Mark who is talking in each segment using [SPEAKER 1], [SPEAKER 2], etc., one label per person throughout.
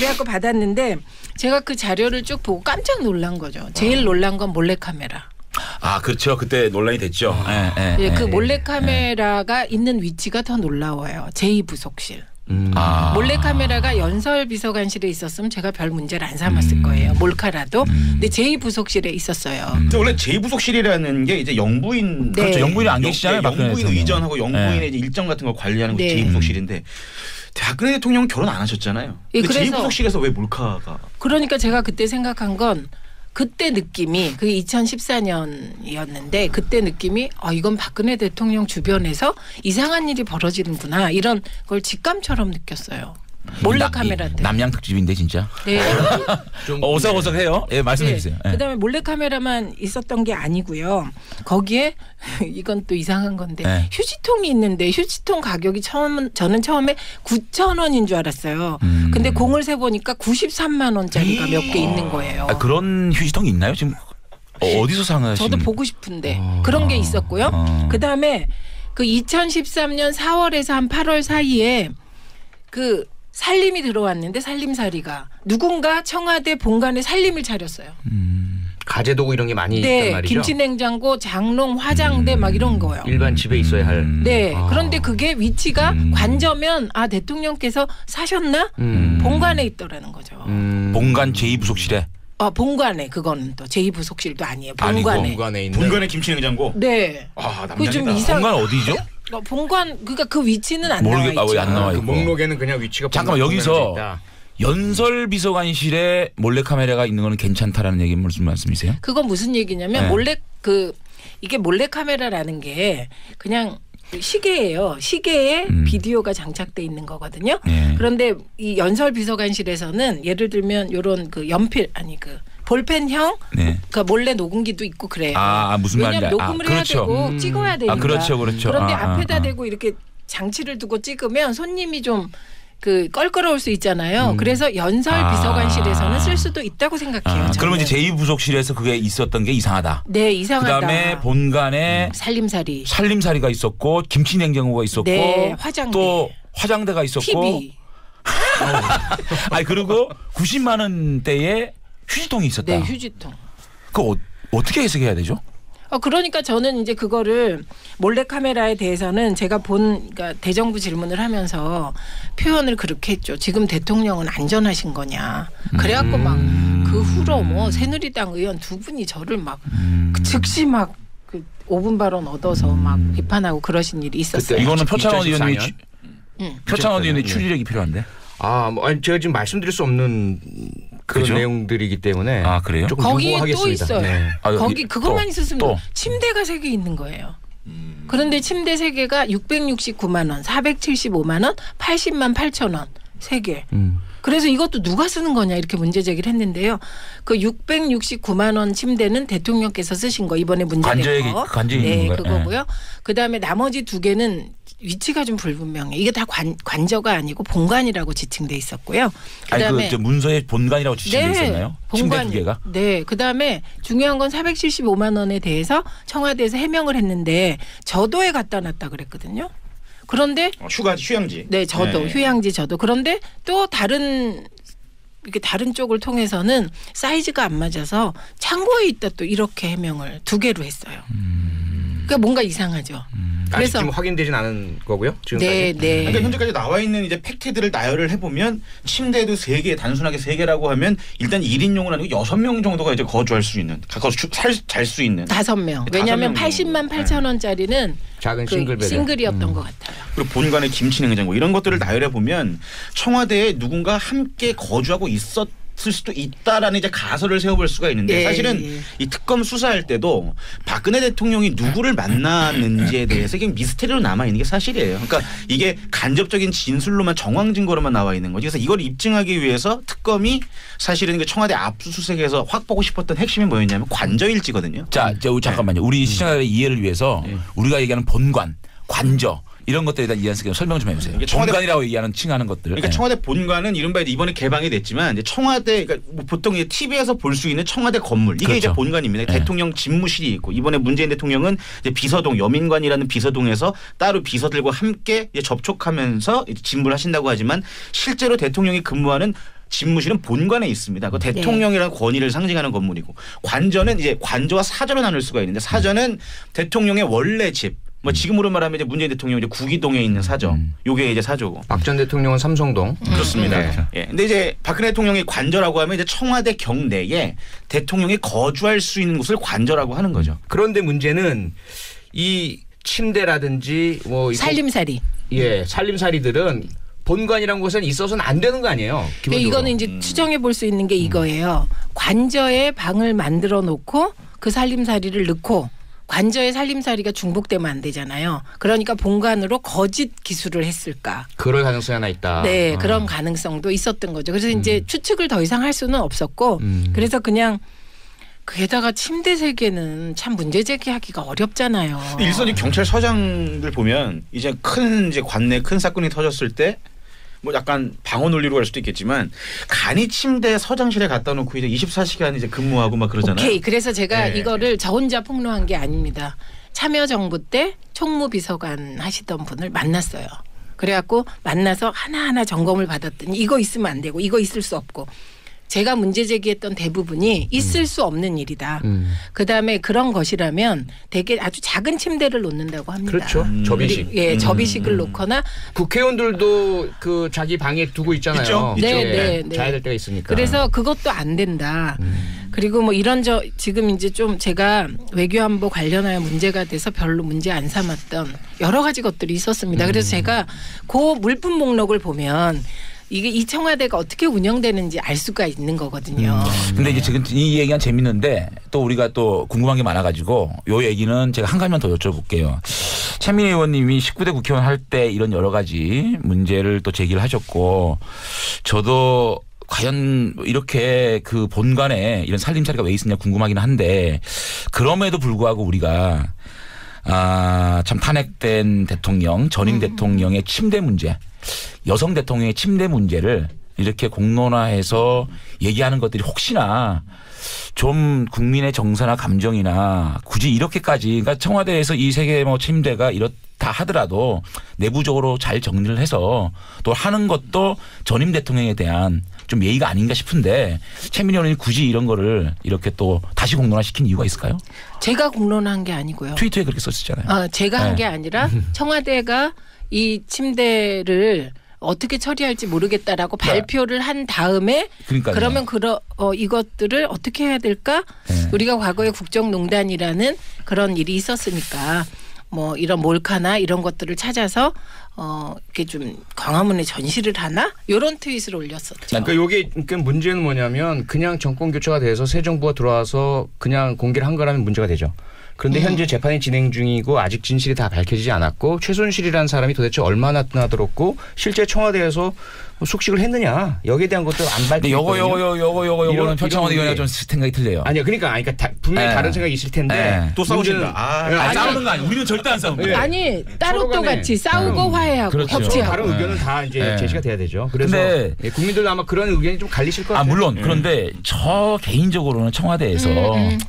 [SPEAKER 1] 그래갖고 받았는데 제가 그 자료를 쭉 보고 깜짝 놀란 거죠. 제일 놀란 건 몰래카메라.
[SPEAKER 2] 아 그렇죠. 그때 논란이 됐죠.
[SPEAKER 1] 그 몰래카메라가 있는 위치가 더 놀라워요. 제2부속실. 몰래카메라가 연설비서관실에 있었으면 제가 별 문제를 안 삼았을 거예요. 몰카라도. 근데 제2부속실에 있었어요.
[SPEAKER 3] 원래 제2부속실이라는 게 이제 영부인
[SPEAKER 1] 네.
[SPEAKER 2] 그렇죠. 영부인이 안 계시잖아요.
[SPEAKER 3] 영부인 의전하고 영부인의 이제 일정 같은 걸 관리하는 게 제2부속실인데 박근혜 대통령은 결혼 안 하셨잖아요. 그래서 제2부속실에서 왜 몰카가?
[SPEAKER 1] 그러니까 제가 그때 생각한 건 그때 느낌이 그게 2014년이었는데 그때 느낌이 이건 박근혜 대통령 주변에서 이상한 일이 벌어지는구나 이런 걸 직감처럼 느꼈어요. 몰래카메라 때문에.
[SPEAKER 2] 남양 특집인데 진짜.
[SPEAKER 1] 네.
[SPEAKER 2] 좀 오싹오싹해요. 예, 말씀해 주세요. 네.
[SPEAKER 1] 그다음에 몰래카메라만 있었던 게 아니고요. 거기에 이건 또 이상한 건데 휴지통이 있는데 휴지통 가격이 저는 처음에 9,000원인 줄 알았어요. 근데 공을 세 보니까 93만 원짜리가 몇 개 있는 거예요.
[SPEAKER 2] 그런 휴지통이 있나요? 지금 어디서 상하시는?
[SPEAKER 1] 저도 보고 싶은데 그런 게 있었고요. 그다음에 그 2013년 4월에서 한 8월 사이에 그 살림이 들어왔는데 살림살이가 누군가 청와대 본관에 살림을 차렸어요.
[SPEAKER 4] 가재도구 이런 게 많이 있단 말이죠.
[SPEAKER 1] 김치냉장고, 장롱, 화장대 막 이런 거요.
[SPEAKER 4] 일반 집에 있어야 할.
[SPEAKER 1] 네. 그런데 그게 위치가 관저면 대통령께서 사셨나? 본관에 있더라는 거죠.
[SPEAKER 2] 본관 제2부속실에.
[SPEAKER 1] 본관에 그거는 또 제2부속실도 아니에요. 본관에.
[SPEAKER 3] 본관에 김치냉장고.
[SPEAKER 1] 네.
[SPEAKER 3] 남장이다.
[SPEAKER 2] 좀 본관 어디죠?
[SPEAKER 1] 본관 그러니까 그 위치는 안 나와 있죠.
[SPEAKER 2] 왜 안 나와 있고.
[SPEAKER 4] 그 목록에는 그냥 위치가.
[SPEAKER 2] 잠깐만 여기서 연설비서관실에 몰래카메라가 있는 거는 괜찮다라는 얘기 무슨 말씀이세요?
[SPEAKER 1] 그건 무슨 얘기냐면 이게 몰래카메라라는 게 그냥 시계예요. 시계에 비디오가 장착돼 있는 거거든요. 그런데 이 연설비서관실에서는 예를 들면 이런 그 연필 볼펜형 그러니까 몰래 녹음기도 있고 그래요.
[SPEAKER 2] 무슨 말인지.
[SPEAKER 1] 왜냐하면 녹음을 해야 되고 찍어야 되니까.
[SPEAKER 2] 그렇죠.
[SPEAKER 1] 그런데 앞에다 대고 이렇게 장치를 두고 찍으면 손님이 좀 껄끄러울 수 있잖아요. 그래서 연설비서관실에서는 쓸 수도 있다고 생각해요.
[SPEAKER 2] 그러면 이제 제2부속실에서 그게 있었던 게 이상하다.
[SPEAKER 1] 네, 이상하다.
[SPEAKER 2] 그다음에 본관에 살림살이가 있었고 김치냉장고가 있었고 또 화장대가 있었고
[SPEAKER 1] TV.
[SPEAKER 2] 그리고 90만 원대의 휴지통이 있었다.
[SPEAKER 1] 네, 휴지통.
[SPEAKER 2] 그거 어떻게 해석해야 되죠?
[SPEAKER 1] 그러니까 저는 이제 그거를 몰래카메라에 대해서는 제가 그러니까 대정부 질문을 하면서 표현을 그렇게 했죠. 지금 대통령은 안전하신 거냐. 그래갖고 막 그 후로 새누리당 의원 두 분이 저를 막 즉시 막 그 5분 발언 얻어서 막 비판하고 그러신 일이 있었어요.
[SPEAKER 2] 이거는 표창원 의원님이 표창원 의원의 추리력이 필요한데.
[SPEAKER 4] 제가 지금 말씀드릴 수 없는 그런
[SPEAKER 2] 그죠?
[SPEAKER 4] 내용들이기 때문에
[SPEAKER 2] 그래요?
[SPEAKER 4] 조금
[SPEAKER 1] 거기에
[SPEAKER 4] 유보하겠습니다.
[SPEAKER 1] 또 있어요.
[SPEAKER 4] 네.
[SPEAKER 1] 거기 그것만 있었으면 침대가 3개 있는 거예요. 그런데 침대 3개가 669만 원, 475만 원, 80만 8천 원 3개. 그래서 이것도 누가 쓰는 거냐 이렇게 문제 제기를 했는데요. 그 669만 원 침대는 대통령께서 쓰신 거 이번에 문제된 거.
[SPEAKER 2] 관저에 있는 거예요.
[SPEAKER 1] 그거고요. 그다음에 나머지 2개는 위치가 좀 불분명해. 이게 다 관저가 아니고 본관이라고 지칭돼 있었고요. 그다음에
[SPEAKER 2] 문서에 본관이라고 지칭돼 있었나요?
[SPEAKER 1] 본관.
[SPEAKER 2] 침대 2개가?
[SPEAKER 1] 네. 그다음에 중요한 건 475만 원에 대해서 청와대에서 해명을 했는데 저도에 갖다 놨다 그랬거든요. 그런데
[SPEAKER 3] 휴양지.
[SPEAKER 1] 네, 휴양지 저도. 그런데 또 다른 쪽을 통해서는 사이즈가 안 맞아서 창고에 있다 또 이렇게 해명을 2개로 했어요. 그러니까 뭔가 이상하죠.
[SPEAKER 4] 그래서 지금 확인되진 않은 거고요. 지금까지.
[SPEAKER 1] 네.
[SPEAKER 3] 그러니까 현재까지 나와 있는 이제 팩트들을 나열을 해보면 침대도 3개, 단순하게 3개라고 하면 일단 1인용은 아니고 6명 정도가 이제 거주할 수 있는, 가까워서 잘 수 있는.
[SPEAKER 1] 5명. 왜냐하면 80만 8천 원짜리는
[SPEAKER 4] 작은
[SPEAKER 1] 싱글이었던 것 같아요.
[SPEAKER 3] 그리고 본관의 김치냉장고 이런 것들을 나열해 보면 청와대에 누군가 함께 거주하고 있었을 수도 있다라는 이제 가설을 세워볼 수가 있는데 사실은 이 특검 수사할 때도 박근혜 대통령이 누구를 만났는지에 대해서 그냥 미스테리로 남아 있는 게 사실이에요. 그러니까 이게 간접적인 진술로만 정황 증거로만 나와 있는 거지. 그래서 이걸 입증하기 위해서 특검이 사실은 청와대 압수수색에서 확보하고 싶었던 핵심이 뭐였냐면 관저일지거든요.
[SPEAKER 2] 자, 잠깐만요. 우리 시청자들의 이해를 위해서 우리가 얘기하는 본관, 관저 이런 것들에 대한 이해를 설명 좀 해주세요. 본관이라고 얘기하는 칭하는 것들.
[SPEAKER 3] 그러니까 청와대 본관은 이른바 이번에 개방이 됐지만 이제 청와대 그러니까 보통 TV에서 볼 수 있는 청와대 건물 이게 이제 본관입니다. 대통령 집무실이 있고 이번에 문재인 대통령은 이제 비서동 여민관이라는 비서동에서 따로 비서들과 함께 이제 접촉하면서 이제 집무를 하신다고 하지만 실제로 대통령이 근무하는 집무실은 본관에 있습니다. 그 대통령이라는 권위를 상징하는 건물이고 관저는 이제 관저와 사저로 나눌 수가 있는데 사저는 대통령의 원래 집. 뭐 지금으로 말하면 이제 문재인 대통령이 이제 구기동에 있는 사저. 요게 이제 사저고.
[SPEAKER 4] 박 전 대통령은 삼성동.
[SPEAKER 3] 그렇습니다. 예. 근데 이제 박근혜 대통령이 관저라고 하면 이제 청와대 경내에 대통령이 거주할 수 있는 곳을 관저라고 하는 거죠.
[SPEAKER 4] 그런데 문제는 이 침대라든지 뭐
[SPEAKER 1] 살림살이.
[SPEAKER 4] 예, 살림살이들은 본관이라는 곳은 있어서는 안 되는 거 아니에요? 기본적으로.
[SPEAKER 1] 이거는 이제 추정해 볼 수 있는 게 이거예요. 관저에 방을 만들어 놓고 그 살림살이를 넣고 관저의 살림살이가 중복되면 안 되잖아요. 그러니까 본관으로 거짓 기수를 했을까.
[SPEAKER 4] 그럴 가능성이 하나 있다.
[SPEAKER 1] 네. 그런 가능성도 있었던 거죠. 그래서 이제 추측을 더 이상 할 수는 없었고 그래서 그냥 게다가 침대 3개는 참 문제 제기하기가 어렵잖아요.
[SPEAKER 3] 일선 경찰서장들 보면 이제 관내 큰 사건이 터졌을 때 뭐 약간 방어 논리로 갈 수도 있겠지만 간이 침대 서장실에 갖다 놓고 이제 24시간 이제 근무하고 막 그러잖아요.
[SPEAKER 1] 오케이. 그래서 제가 이거를 저 혼자 폭로한 게 아닙니다. 참여정부 때 총무비서관 하시던 분을 만났어요. 그래갖고 만나서 하나하나 점검을 받았더니 이거 있으면 안 되고 이거 있을 수 없고 제가 문제 제기했던 대부분이 있을 수 없는 일이다. 그다음에 그런 것이라면 되게 아주 작은 침대를 놓는다고 합니다.
[SPEAKER 4] 그렇죠. 접이식.
[SPEAKER 1] 예, 접이식을 놓거나
[SPEAKER 4] 국회의원들도 그 자기 방에 두고 있잖아요.
[SPEAKER 3] 있죠.
[SPEAKER 1] 네.
[SPEAKER 4] 자야 될 때가 있으니까.
[SPEAKER 1] 그래서 그것도 안 된다. 그리고 뭐 지금 이제 좀 제가 외교안보 관련하여 문제가 돼서 별로 문제 안 삼았던 여러 가지 것들이 있었습니다. 그래서 제가 그 물품 목록을 보면 이게 이 청와대가 어떻게 운영되는지 알 수가 있는 거거든요.
[SPEAKER 2] 근데 이제 지금 이 얘기가 재밌는데 또 우리가 또 궁금한 게 많아가지고 요 얘기는 제가 한 가지만 더 여쭤볼게요. 최민희 의원님이 19대 국회의원 할 때 이런 여러 가지 문제를 또 제기를 하셨고 저도 과연 이렇게 그 본관에 이런 살림살이가 왜 있었냐 궁금하긴 한데 그럼에도 불구하고 우리가 참 탄핵된 대통령 전임 대통령의 침대 문제 여성 대통령의 침대 문제를 이렇게 공론화해서 얘기하는 것들이 혹시나 좀 국민의 정서나 감정이나 굳이 이렇게까지 그러니까 청와대에서 이 세계 뭐 침대가 이렇다 하더라도 내부적으로 잘 정리를 해서 또 하는 것도 전임 대통령에 대한 좀 예의가 아닌가 싶은데 최민희 의원이 굳이 이런 거를 이렇게 또 다시 공론화시킨 이유가 있을까요?
[SPEAKER 1] 제가 공론화한 게 아니고요.
[SPEAKER 2] 트위터에 그렇게 썼었잖아요.
[SPEAKER 1] 제가 한 게 아니라 청와대가 이 침대를 어떻게 처리할지 모르겠다라고 발표를 한 다음에
[SPEAKER 2] 그러니까요.
[SPEAKER 1] 그러면 이것들을 어떻게 해야 될까? 우리가 과거에 국정농단이라는 그런 일이 있었으니까 뭐 이런 몰카나 이런 것들을 찾아서 이렇게 좀 광화문에 전시를 하나? 이런 트윗을 올렸었죠.
[SPEAKER 4] 그러니까 이게 문제는 뭐냐면 그냥 정권 교체가 돼서 새 정부가 들어와서 그냥 공개를 한 거라면 문제가 되죠. 그런데 현재 재판이 진행 중이고 아직 진실이 다 밝혀지지 않았고 최순실이라는 사람이 도대체 얼마나 드나들었고 실제 청와대에서 숙식을 했느냐 여기에 대한 것도 안 밝혀졌거든요.
[SPEAKER 2] 요거는 표창원 의원이랑 좀 생각이 틀려요.
[SPEAKER 4] 아니요. 그러니까 분명히 다른 생각이 있을 텐데
[SPEAKER 3] 또 싸우신다.
[SPEAKER 2] 싸우는 거 아니에요. 우리는 절대 안 싸웁니다.
[SPEAKER 1] 아니 따로 또 같이 싸우고 화해하고
[SPEAKER 2] 그렇죠.
[SPEAKER 1] 협치하고.
[SPEAKER 4] 다른 의견은 다 이제 제시가 돼야 되죠. 그래서 국민들도 아마 그런 의견이 좀 갈리실 것 같아요.
[SPEAKER 2] 물론 그런데 저 개인적으로는 청와대에서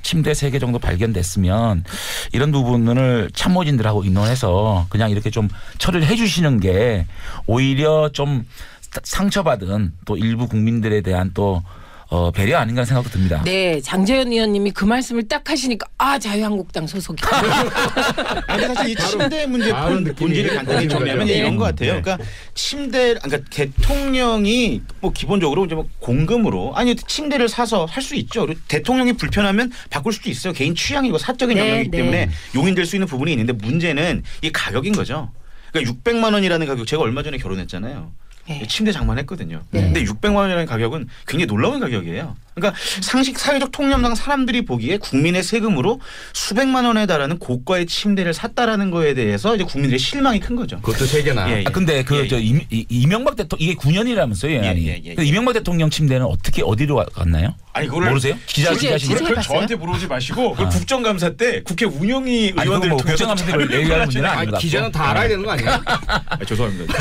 [SPEAKER 2] 침대 3개 정도 발견됐으면 이런 부분을 참모진들하고 의논해서 그냥 이렇게 좀 처리를 해 주시는 게 오히려 좀 상처받은 또 일부 국민들에 대한 또 배려 아닌가 생각도 듭니다.
[SPEAKER 1] 네, 장재현 의원님이 그 말씀을 딱 하시니까 자유한국당 소속이.
[SPEAKER 3] 아니 사실 이 침대 문제 본질을 간단히 정리하면 이런 것 같아요. 그러니까 그러니까 대통령이 뭐 기본적으로 이제 뭐 공금으로 침대를 사서 할 수 있죠. 그리고 대통령이 불편하면 바꿀 수도 있어요. 개인 취향이고 사적인 영역이기 때문에 용인될 수 있는 부분이 있는데 문제는 이 가격인 거죠. 그러니까 600만 원이라는 가격 제가 얼마 전에 결혼했잖아요. 침대 장만했거든요. 근데 600만 원이라는 가격은 굉장히 놀라운 가격이에요. 그러니까 사회적 통념상 사람들이 보기에 국민의 세금으로 수백만 원에 달하는 고가의 침대를 샀다라는 거에 대해서 이제 국민들의 실망이 큰 거죠.
[SPEAKER 4] 그것도 3개나.
[SPEAKER 2] 근데 이명박 대통령 이게 9년이라면서요. 이명박 대통령 침대는 어디로 갔나요?
[SPEAKER 3] 아니 그걸
[SPEAKER 2] 모르세요?
[SPEAKER 3] 그걸 저한테 물어보지 마시고 그걸 국정감사 때 국회 운영위 의원들
[SPEAKER 2] 국정감사를 얘기하는 문제는 아닌 것 같고.
[SPEAKER 4] 기자는 다 알아야 되는 거 아니에요?
[SPEAKER 3] 죄송합니다.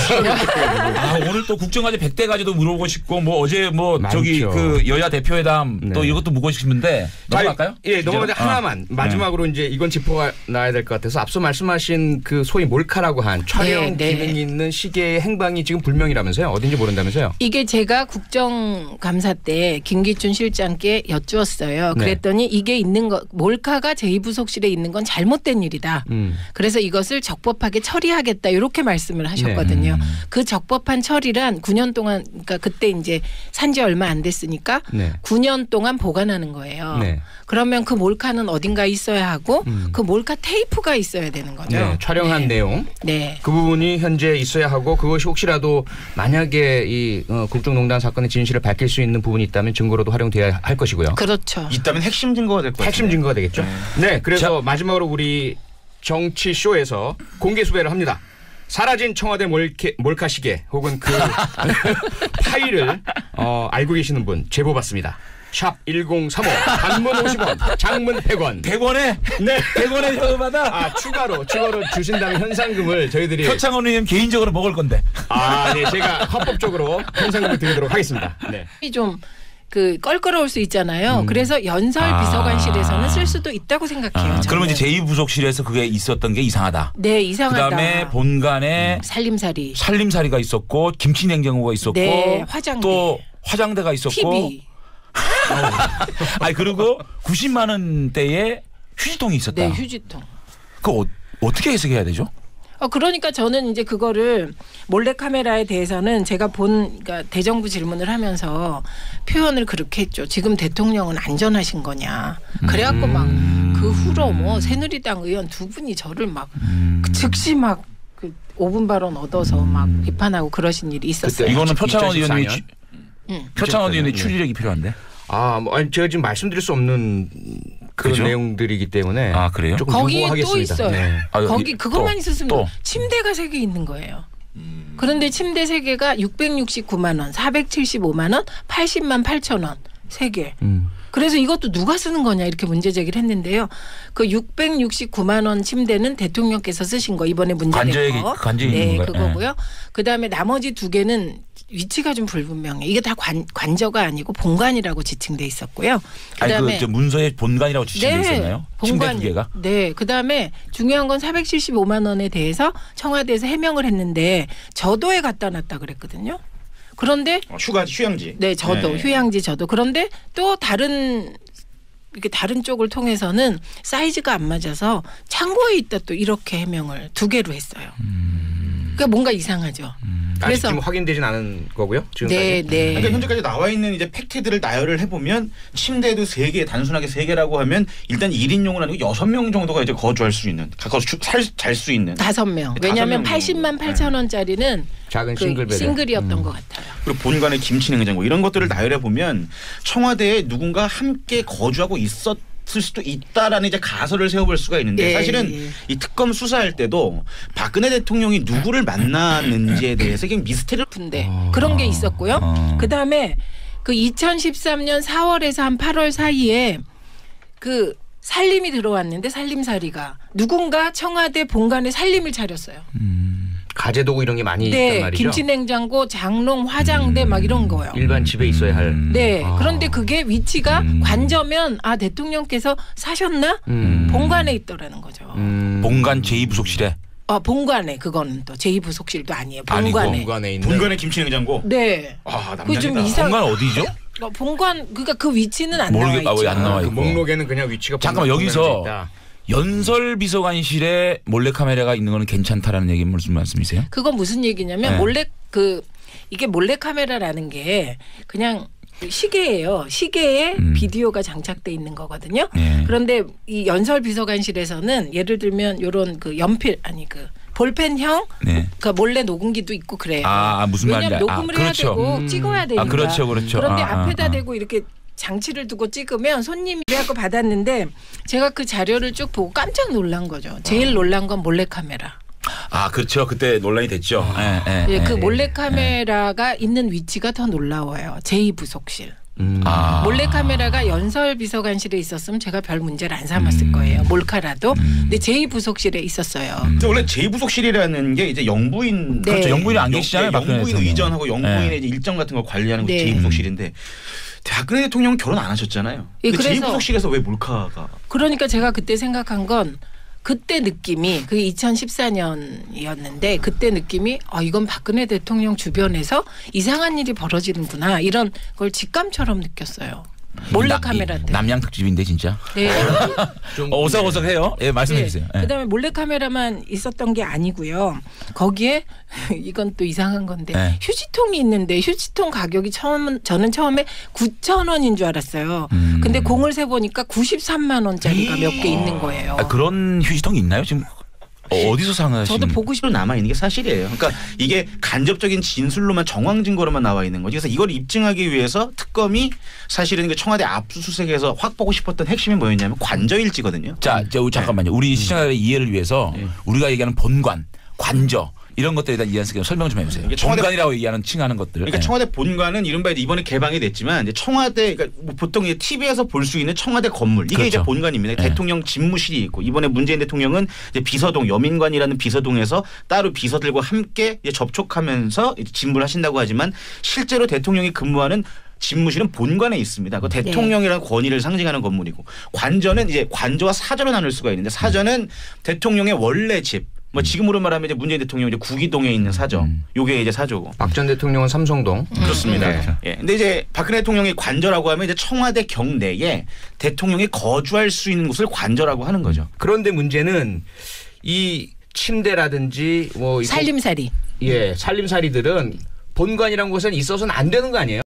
[SPEAKER 2] 오늘 또 국정과제 100대 가지도 물어보고 싶고 뭐 어제 뭐 많죠. 저기 그 여야 대표회담 정상회담
[SPEAKER 4] 네.
[SPEAKER 2] 또 이것도 묻고 싶은데 넘어갈까요?
[SPEAKER 4] 예, 넘어가자 하나만 마지막으로 이제 이건 짚어놔야 될 것 같아서 앞서 말씀하신 그 소위 몰카라고 한 촬영 기능이 있는 시계의 행방이 지금 불명이라면서요? 어딘지 모른다면서요?
[SPEAKER 1] 이게 제가 국정감사 때 김기춘 실장께 여쭈었어요.
[SPEAKER 4] 네.
[SPEAKER 1] 그랬더니 이게 있는 거 몰카가 제2부속실에 있는 건 잘못된 일이다. 그래서 이것을 적법하게 처리하겠다 이렇게 말씀을 하셨거든요. 그 적법한 처리란 9년 동안 그러니까 그때 이제 산지 얼마 안 됐으니까
[SPEAKER 4] 네.
[SPEAKER 1] 9년 동안 보관하는 거예요.
[SPEAKER 4] 네.
[SPEAKER 1] 그러면 그 몰카는 어딘가에 있어야 하고 그 몰카 테이프가 있어야 되는 거죠.
[SPEAKER 4] 네, 촬영한 내용.
[SPEAKER 1] 네.
[SPEAKER 4] 그 부분이 현재 있어야 하고 그것이 혹시라도 만약에 이 국정농단 사건의 진실을 밝힐 수 있는 부분이 있다면 증거로도 활용돼야 할 것이고요.
[SPEAKER 1] 그렇죠.
[SPEAKER 3] 있다면 핵심 증거가 될 것 같아요.
[SPEAKER 4] 핵심 증거가 되겠죠. 네, 그래서 마지막으로 우리 정치쇼에서 공개 수배를 합니다. 사라진 청와대 몰카 시계 혹은 그 파일을 알고 계시는 분 제보 받습니다. 샵 1035 단문 50원 장문 100원
[SPEAKER 2] 100원에?
[SPEAKER 4] 네.
[SPEAKER 2] 100원에 저거마다
[SPEAKER 4] 추가로 주신다면 현상금을 저희들이
[SPEAKER 2] 표창원 의원 개인적으로 먹을 건데.
[SPEAKER 4] 네, 제가 합법적으로 현상금을 드리도록 하겠습니다. 네.
[SPEAKER 1] 좀 그 껄끄러울 수 있잖아요. 그래서 연설 비서관실에서는 쓸 수도 있다고 생각해요.
[SPEAKER 2] 그러면 이제 제2부속실에서 그게 있었던 게 이상하다.
[SPEAKER 1] 네, 이상하다.
[SPEAKER 2] 그다음에 본관에
[SPEAKER 1] 살림살이가
[SPEAKER 2] 있었고 김치냉장고가 있었고
[SPEAKER 1] 네, 화장대.
[SPEAKER 2] 또 화장대가 있었고
[SPEAKER 1] TV.
[SPEAKER 2] 아니 그리고 90만 원대의 휴지통이 있었다.
[SPEAKER 1] 네, 휴지통.
[SPEAKER 2] 그 어떻게 해석해야 되죠?
[SPEAKER 1] 그러니까 저는 이제 그거를 몰래카메라에 대해서는 제가 그러니까 대정부 질문을 하면서 표현을 그렇게 했죠. 지금 대통령은 안전하신 거냐. 그래갖고 막 그 후로 뭐 새누리당 의원 두 분이 저를 막 즉시 막 그 5분 발언 얻어서 막 비판하고 그러신 일이 있었어요.
[SPEAKER 2] 이거는 표창원 의원님이 표창원 의원의
[SPEAKER 4] 네.
[SPEAKER 2] 추리력이 필요한데.
[SPEAKER 4] 아니 제가 지금 말씀드릴 수 없는 그런
[SPEAKER 2] 그죠?
[SPEAKER 4] 내용들이기 때문에
[SPEAKER 2] 그래요?
[SPEAKER 4] 조금
[SPEAKER 1] 거기에 또
[SPEAKER 4] 유보하겠습니다.
[SPEAKER 1] 있어요.
[SPEAKER 4] 네.
[SPEAKER 1] 거기 그것만
[SPEAKER 2] 또,
[SPEAKER 1] 있었으면
[SPEAKER 2] 또.
[SPEAKER 1] 침대가 3개 있는 거예요. 그런데 침대 3개가 669만 원, 475만 원, 80만 8천 원 3개. 그래서 이것도 누가 쓰는 거냐 이렇게 문제 제기를 했는데요. 그 669만 원 침대는 대통령께서 쓰신 거 이번에 문제된 거.
[SPEAKER 2] 관저에
[SPEAKER 1] 네,
[SPEAKER 2] 있는 거예요.
[SPEAKER 1] 그거고요. 그다음에 나머지 2개는 위치가 좀 불분명해. 이게 다 관저가 아니고 본관이라고 지칭돼 있었고요. 그다음에
[SPEAKER 2] 아니 그 문서에 본관이라고 지칭돼 있었나요? 침대
[SPEAKER 1] 본관
[SPEAKER 2] 2개가?
[SPEAKER 1] 네. 그다음에 중요한 건 475만 원에 대해서 청와대에서 해명을 했는데 저도에 갖다 놨다 그랬거든요. 그런데
[SPEAKER 3] 휴양지.
[SPEAKER 1] 네, 저도
[SPEAKER 3] 네.
[SPEAKER 1] 휴양지 저도. 그런데 또 다른 쪽을 통해서는 사이즈가 안 맞아서 창고에 있다 또 이렇게 해명을 2개로 했어요. 그러니까 뭔가 이상하죠.
[SPEAKER 4] 아직
[SPEAKER 1] 그래서
[SPEAKER 4] 지금 확인되진 않은 거고요. 지금까지.
[SPEAKER 1] 네, 네.
[SPEAKER 3] 그러니까 현재까지 나와 있는 이제 팩트들을 나열을 해보면 침대도 3개, 단순하게 3개라고 하면 일단 1인용은 아니고 6명 정도가 이제 거주할 수 있는, 가까워서 잘 수 있는.
[SPEAKER 1] 5명. 왜냐하면 80만 8천 원짜리는
[SPEAKER 4] 작은
[SPEAKER 1] 그 싱글이었던 것 같아요.
[SPEAKER 3] 그리고 본관의 김치냉장고 이런 것들을 나열해 보면 청와대에 누군가 함께 거주하고 있을 수도 있다라는 이제 가설을 세워볼 수가 있는데
[SPEAKER 1] 네,
[SPEAKER 3] 사실은
[SPEAKER 1] 예.
[SPEAKER 3] 이 특검 수사할 때도 박근혜 대통령이 누구를 만났는지에 대해서 그냥 미스테리를
[SPEAKER 1] 근데 그런 게 있었고요. 그다음에 그 2013년 4월에서 한 8월 사이에 그 살림이 들어왔는데 살림살이가 누군가 청와대 본관에 살림을 차렸어요.
[SPEAKER 4] 가재도구 이런 게 많이 있단 말이죠.
[SPEAKER 1] 김치냉장고, 장롱, 화장대 막 이런 거요.
[SPEAKER 4] 일반 집에 있어야 할.
[SPEAKER 1] 네. 그런데 그게 위치가 관저면 대통령께서 사셨나? 본관에 있더라는 거죠.
[SPEAKER 2] 본관 제2부속실에.
[SPEAKER 1] 본관에 그거는 또 제2부속실도 아니에요. 본관에.
[SPEAKER 4] 본관에 있는.
[SPEAKER 3] 본관의 김치냉장고.
[SPEAKER 1] 네.
[SPEAKER 3] 남자다.
[SPEAKER 1] 그 좀 이상.
[SPEAKER 2] 본관 어디죠?
[SPEAKER 1] 본관 그러니까 그 위치는 안 나와 있죠.
[SPEAKER 2] 왜 안 나와
[SPEAKER 4] 그
[SPEAKER 2] 있고.
[SPEAKER 4] 목록에는 그냥 위치가
[SPEAKER 2] 잠깐만 여기서 연설비서관실에 몰래카메라가 있는 거는 괜찮다라는 얘기 무슨 말씀이세요?
[SPEAKER 1] 그건 무슨 얘기냐면
[SPEAKER 2] 네.
[SPEAKER 1] 이게 몰래카메라라는 게 그냥 시계예요. 시계에 비디오가 장착돼 있는 거거든요.
[SPEAKER 2] 네.
[SPEAKER 1] 그런데 이 연설비서관실에서는 예를 들면 요런 그 연필 볼펜형
[SPEAKER 2] 네.
[SPEAKER 1] 그러니까 몰래 녹음기도 있고 그래요.
[SPEAKER 2] 무슨 말인지
[SPEAKER 1] 왜냐하면 녹음을 해야
[SPEAKER 2] 그렇죠.
[SPEAKER 1] 되고 찍어야 되니까.
[SPEAKER 2] 그렇죠.
[SPEAKER 1] 그런데 앞에다 대고 이렇게 장치를 두고 찍으면 손님이 이래갖고 받았는데 제가 그 자료를 쭉 보고 깜짝 놀란 거죠. 제일 놀란 건 몰래카메라.
[SPEAKER 2] 그렇죠. 그때 논란이 됐죠.
[SPEAKER 1] 그 몰래카메라가 있는 위치가 더 놀라워요. 제2부속실. 몰래카메라가 연설비서관실에 있었으면 제가 별 문제를 안 삼았을 거예요. 몰카라도. 근데 제2부속실에 있었어요.
[SPEAKER 3] 원래 제2부속실이라는 게 이제 영부인
[SPEAKER 2] 그렇죠. 영부인이 안 계시잖아요.
[SPEAKER 3] 영부인
[SPEAKER 2] 박근혜
[SPEAKER 3] 의전하고 영부인의 이제 일정 같은 걸 관리하는 게
[SPEAKER 1] 네.
[SPEAKER 3] 제2부속실인데 박근혜 대통령은 결혼 안 하셨잖아요.
[SPEAKER 1] 예,
[SPEAKER 3] 근데
[SPEAKER 1] 그래서
[SPEAKER 3] 재임부속실에서 왜 몰카가?
[SPEAKER 1] 그러니까 제가 그때 생각한 건 그때 느낌이 그게 2014년이었는데 그때 느낌이 이건 박근혜 대통령 주변에서 이상한 일이 벌어지는구나 이런 걸 직감처럼 느꼈어요. 몰래카메라 때문에.
[SPEAKER 2] 남양 특집인데 진짜.
[SPEAKER 1] 네.
[SPEAKER 4] 좀
[SPEAKER 2] 어석어석해요. 예, 말씀해 주세요. 예.
[SPEAKER 1] 그다음에 몰래카메라만 있었던 게 아니고요. 거기에 이건 또 이상한 건데
[SPEAKER 2] 네.
[SPEAKER 1] 휴지통이 있는데 휴지통 가격이 저는 처음에 9,000원인 줄 알았어요. 근데 공을 세 보니까 93만 원짜리가 몇 개 있는 거예요.
[SPEAKER 2] 그런 휴지통이 있나요? 지금 어디서 상하시는?
[SPEAKER 1] 저도 보고 싶어요.
[SPEAKER 3] 남아 있는 게 사실이에요. 그러니까 이게 간접적인 진술로만 정황 증거로만 나와 있는 거지. 그래서 이걸 입증하기 위해서 특검이 사실은 그 청와대 압수수색에서 확보하고 싶었던 핵심이 뭐였냐면 관저일지거든요.
[SPEAKER 2] 자, 잠깐만요. 우리 시청자들의 이해를 위해서 우리가 얘기하는 본관, 관저 이런 것들에 대한 이해를 설명 좀 해주세요. 본관이라고 얘기하는 칭하는 것들.
[SPEAKER 3] 그러니까 청와대 본관은 이른바 이번에 개방이 됐지만 이제 청와대 그러니까 뭐 보통 TV에서 볼 수 있는 청와대 건물 이게
[SPEAKER 2] 그렇죠.
[SPEAKER 3] 이제 본관입니다.
[SPEAKER 2] 네.
[SPEAKER 3] 대통령 집무실이 있고 이번에 문재인 대통령은 이제 비서동 여민관이라는 비서동에서 따로 비서들과 함께 이제 접촉하면서 이제 집무를 하신다고 하지만 실제로 대통령이 근무하는 집무실은 본관에 있습니다. 그 대통령이라는 권위를 상징하는 건물이고 관저는 이제 관저와 사저로 나눌 수가 있는데 사저는 대통령의 원래 집. 뭐 지금으로 말하면 이제 문재인 대통령 이제 구기동에 있는 사저, 요게 이제 사저고.
[SPEAKER 4] 박 전 대통령은 삼성동.
[SPEAKER 3] 그렇습니다.
[SPEAKER 4] 네.
[SPEAKER 3] 예. 근데 이제 박근혜 대통령이 관저라고 하면 이제 청와대 경내에 대통령이 거주할 수 있는 곳을 관저라고 하는 거죠.
[SPEAKER 4] 그런데 문제는 이 침대라든지 뭐
[SPEAKER 1] 살림살이.
[SPEAKER 4] 살림살이들은 본관이라는 곳은 있어서는 안 되는 거 아니에요?